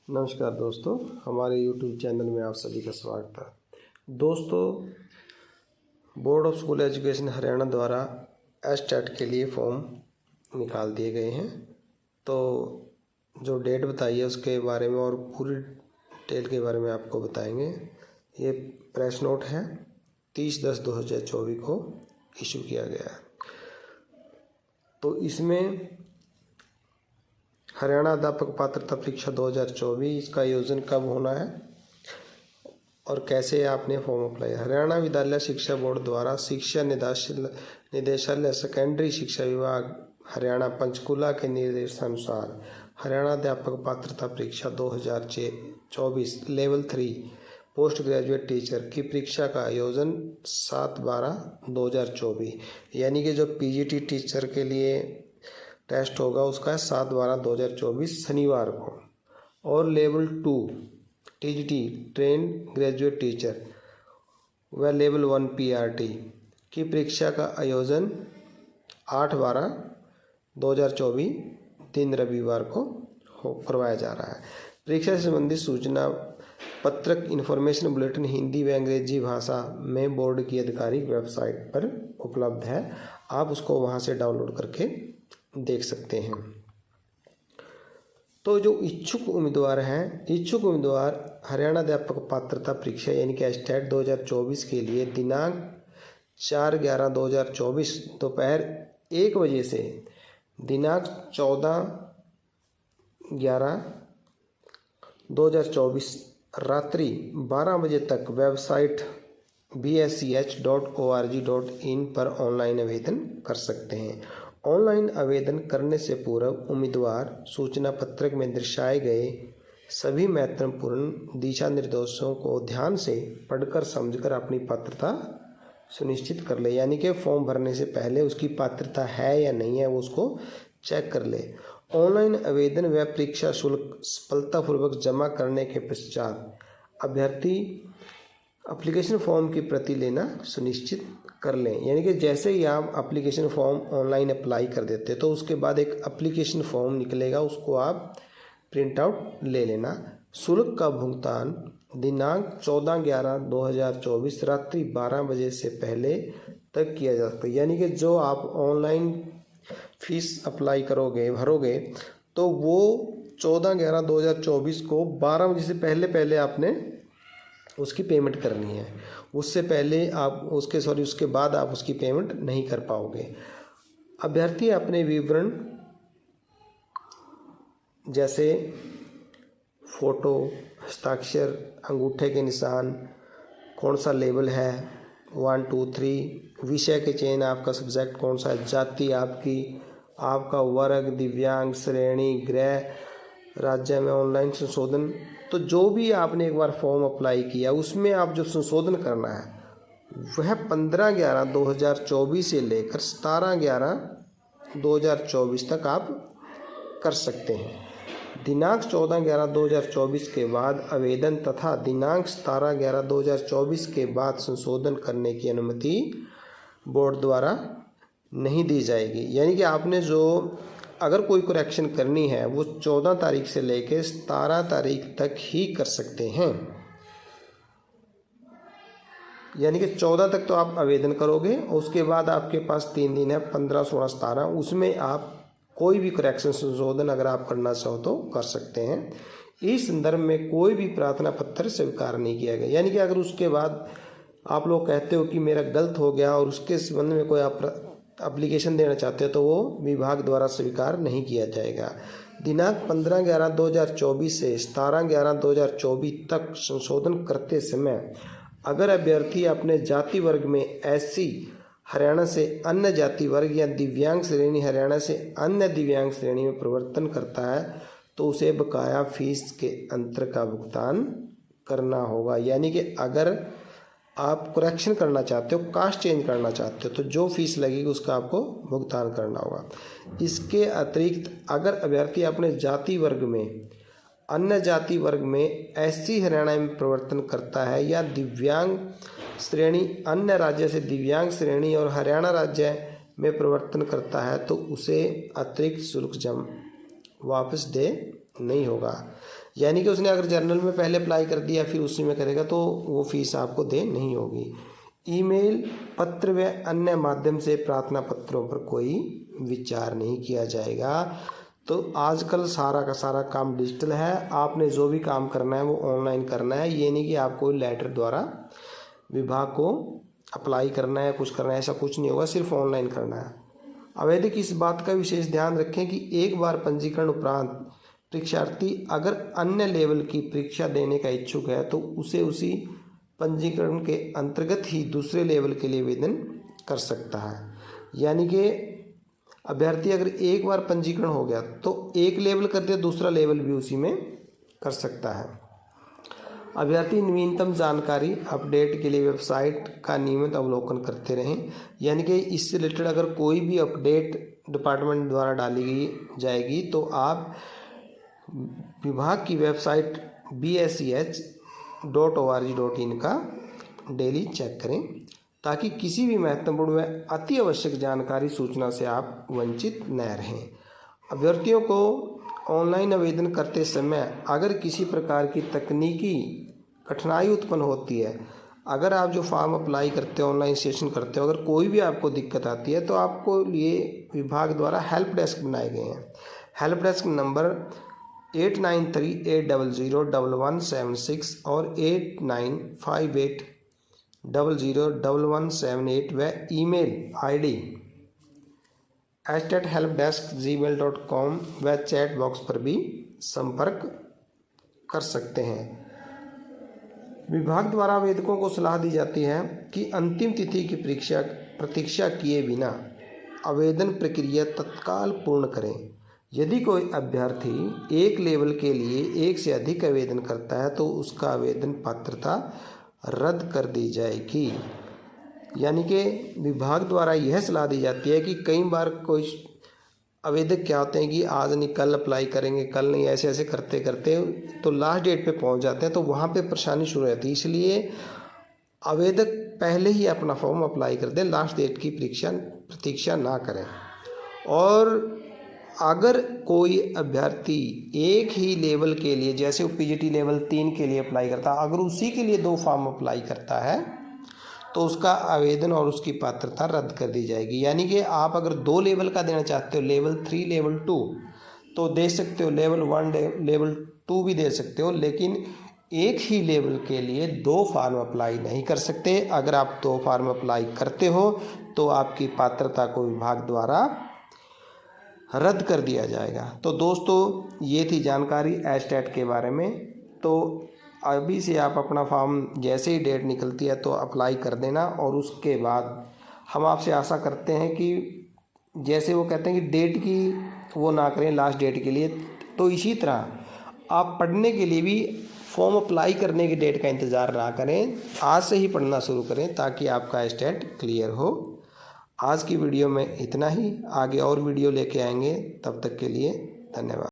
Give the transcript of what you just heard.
नमस्कार दोस्तों, हमारे YouTube चैनल में आप सभी का स्वागत है। दोस्तों, board of school education Haryana द्वारा एस्टेट के लिए फॉर्म निकाल दिए गए हैं। तो जो डेट बताई है उसके बारे में और पूरी डिटेल के बारे में आपको बताएंगे। ये प्रेस नोट है, 30/10/2024 को इशू किया गया है। तो इसमें हरियाणा अध्यापक पात्रता परीक्षा 2024 का आयोजन कब होना है और कैसे आपने फॉर्म अप्लाई। हरियाणा विद्यालय शिक्षा बोर्ड द्वारा शिक्षा निदेशालय सेकेंडरी शिक्षा विभाग हरियाणा पंचकुला के निर्देशानुसार हरियाणा अध्यापक पात्रता परीक्षा 2024 लेवल 3 पोस्ट ग्रेजुएट टीचर की परीक्षा का आयोजन 7/12/2024 यानी कि जो पीजीटी टीचर के लिए टेस्ट होगा उसका 7/12/2024 शनिवार को, और level 2 TGT trained graduate teacher व लेवल 1 पीआरटी की परीक्षा का आयोजन 8/12/2024 दिन रविवार को करवाया जा रहा है। परीक्षा से संबंधित सूचना पत्रक इन्फॉर्मेशन बुलेटिन हिंदी व अंग्रेजी भाषा में बोर्ड की आधिकारिक वेबसाइट पर उपलब्ध है। आप उसको वहां से डाउनलोड करके देख सकते हैं। तो जो इच्छुक उम्मीदवार हरियाणा अध्यापक पात्रता परीक्षा यानी कि एस्टेट 2024 के लिए दिनांक 4/11/2024 दोपहर 1 बजे से दिनांक 14/11/2024 रात्रि 12 बजे तक वेबसाइट bsch.org.in पर ऑनलाइन आवेदन कर सकते हैं। ऑनलाइन आवेदन करने से पूर्व उम्मीदवार सूचना पत्रक में दर्शाए गए सभी महत्वपूर्ण दिशा निर्देशों को ध्यान से पढ़कर समझकर अपनी पात्रता सुनिश्चित कर ले। यानी कि फॉर्म भरने से पहले उसकी पात्रता है या नहीं है वो उसको चेक कर ले। ऑनलाइन आवेदन व परीक्षा शुल्क सफलतापूर्वक जमा करने के पश्चात अभ्यर्थी एप्लीकेशन फॉर्म की प्रति लेना सुनिश्चित कर लें। यानी कि जैसे ही आप एप्लीकेशन फॉर्म ऑनलाइन अप्लाई कर देते तो उसके बाद एक एप्लीकेशन फॉर्म निकलेगा, उसको आप प्रिंट आउट ले लेना। शुल्क का भुगतान दिनांक 14/11/2024 रात्रि 12 बजे से पहले तक किया जा सकता है। यानी कि जो आप ऑनलाइन फीस अप्लाई भरोगे तो वो 14/11/2024 को 12 बजे से पहले आपने उसकी पेमेंट करनी है। उससे बाद आप उसकी पेमेंट नहीं कर पाओगे। अभ्यर्थी अपने विवरण जैसे फोटो, हस्ताक्षर, अंगूठे के निशान, कौन सा लेवल है 1 2 3, विषय के चयन, आपका सब्जेक्ट कौन सा है, जाति आपका वर्ग, दिव्यांग श्रेणी, गृह राज्य में ऑनलाइन संशोधन। तो जो भी आपने एक बार फॉर्म अप्लाई किया उसमें आप जो संशोधन करना है वह 15/11/2024 से लेकर 17/11/2024 तक आप कर सकते हैं। दिनांक 14/11/2024 के बाद आवेदन तथा दिनांक 17/11/2024 के बाद संशोधन करने की अनुमति बोर्ड द्वारा नहीं दी जाएगी। यानी कि आपने जो अगर कोई करेक्शन करनी है वो 14 तारीख से लेकर 17 तारीख तक ही कर सकते हैं। यानी कि 14 तक तो आप आवेदन करोगे और उसके बाद आपके पास 3 दिन है, 15, 16, 17, उसमें आप कोई भी करेक्शन संशोधन अगर आप करना चाहो तो कर सकते हैं। इस संदर्भ में कोई भी प्रार्थना पत्र स्वीकार नहीं किया गया। यानी कि अगर उसके बाद आप लोग कहते हो कि मेरा गलत हो गया और उसके संबंध में कोई आप एप्लीकेशन देना चाहते हो तो वो विभाग द्वारा स्वीकार नहीं किया जाएगा। दिनांक 15/11/2024 से 17/11/2024 तक संशोधन करते समय अगर अभ्यर्थी अपने जाति वर्ग में SC हरियाणा से अन्य जाति वर्ग या दिव्यांग श्रेणी हरियाणा से अन्य दिव्यांग श्रेणी में परिवर्तन करता है तो उसे बकाया फीस के अंतर का भुगतान करना होगा। यानी कि अगर आप करेक्शन करना चाहते हो, कास्ट चेंज करना चाहते हो तो जो फीस लगेगी उसका आपको भुगतान करना होगा। इसके अतिरिक्त अगर अभ्यर्थी अपने जाति वर्ग में अन्य जाति वर्ग में SC हरियाणा में परिवर्तन करता है या दिव्यांग श्रेणी अन्य राज्य से दिव्यांग श्रेणी और हरियाणा राज्य में परिवर्तन करता है तो उसे अतिरिक्त शुल्क वापस दे नहीं होगा। यानी कि उसने अगर जनरल में पहले अप्लाई कर दिया फिर उसी में करेगा तो वो फीस आपको दे नहीं होगी। ईमेल, पत्र व अन्य माध्यम से प्रार्थना पत्रों पर कोई विचार नहीं किया जाएगा। तो आजकल सारा का सारा काम डिजिटल है। आपने जो भी काम करना है वो ऑनलाइन करना है। ये नहीं कि आपको लेटर द्वारा विभाग को अप्लाई करना है, कुछ करना है, ऐसा कुछ नहीं होगा, सिर्फ ऑनलाइन करना है। आवेदक इस बात का विशेष ध्यान रखें कि एक बार पंजीकरण उपरांत परीक्षार्थी अगर अन्य लेवल की परीक्षा देने का इच्छुक है तो उसे उसी पंजीकरण के अंतर्गत ही दूसरे लेवल के लिए आवेदन कर सकता है। यानी कि अभ्यर्थी अगर एक बार पंजीकरण हो गया तो एक लेवल कर दिया, दूसरा लेवल भी उसी में कर सकता है। अभ्यर्थी नवीनतम जानकारी अपडेट के लिए वेबसाइट का नियमित अवलोकन करते रहें। यानी कि इससे रिलेटेड अगर कोई भी अपडेट डिपार्टमेंट द्वारा डाली जाएगी तो आप विभाग की वेबसाइट bsech.org.in का डेली चेक करें ताकि किसी भी महत्वपूर्ण व अति आवश्यक जानकारी सूचना से आप वंचित न रहें। अभ्यर्थियों को ऑनलाइन आवेदन करते समय अगर किसी प्रकार की तकनीकी कठिनाई उत्पन्न होती है, अगर आप जो फॉर्म अप्लाई करते हो, ऑनलाइन सेशन करते हो, अगर कोई भी आपको दिक्कत आती है तो आपको लिए विभाग द्वारा हेल्प डेस्क बनाए गए हैं। हेल्प डेस्क नंबर 8938001176 और 8958001178 व ईमेल ID @helpdesk@gmail.com व चैट बॉक्स पर भी संपर्क कर सकते हैं। विभाग द्वारा आवेदकों को सलाह दी जाती है कि अंतिम तिथि की प्रतीक्षा किए बिना आवेदन प्रक्रिया तत्काल पूर्ण करें। यदि कोई अभ्यर्थी एक लेवल के लिए एक से अधिक आवेदन करता है तो उसका आवेदन पात्रता रद्द कर दी जाएगी। यानी कि विभाग द्वारा यह सलाह दी जाती है कि कई बार कोई आवेदक क्या होते हैं कि आज नहीं कल अप्लाई करेंगे, कल नहीं, ऐसे ऐसे करते करते तो लास्ट डेट पे पहुंच जाते हैं तो वहाँ पे परेशानी शुरू हो जाती है। इसलिए आवेदक पहले ही अपना फॉर्म अप्लाई कर दें, लास्ट डेट की प्रतीक्षा ना करें। और अगर कोई अभ्यर्थी एक ही लेवल के लिए, जैसे PGT लेवल 3 के लिए अप्लाई करता है, अगर उसी के लिए 2 फॉर्म अप्लाई करता है तो उसका आवेदन और उसकी पात्रता रद्द कर दी जाएगी। यानी कि आप अगर 2 लेवल का देना चाहते हो, लेवल 3 लेवल 2 तो दे सकते हो, लेवल 1 लेवल 2 भी दे सकते हो, लेकिन एक ही लेवल के लिए 2 फॉर्म अप्लाई नहीं कर सकते। अगर आप 2 फॉर्म अप्लाई करते हो तो आपकी पात्रता को विभाग द्वारा रद्द कर दिया जाएगा। तो दोस्तों ये थी जानकारी एचटेट के बारे में। तो अभी से आप अपना फॉर्म जैसे ही डेट निकलती है तो अप्लाई कर देना और उसके बाद हम आपसे आशा करते हैं कि जैसे वो कहते हैं कि डेट की वो ना करें लास्ट डेट के लिए, तो इसी तरह आप पढ़ने के लिए भी फॉर्म अप्लाई करने की डेट का इंतज़ार ना करें, आज से ही पढ़ना शुरू करें ताकि आपका एचटेट क्लियर हो। आज की वीडियो में इतना ही, आगे और वीडियो लेके आएंगे, तब तक के लिए धन्यवाद।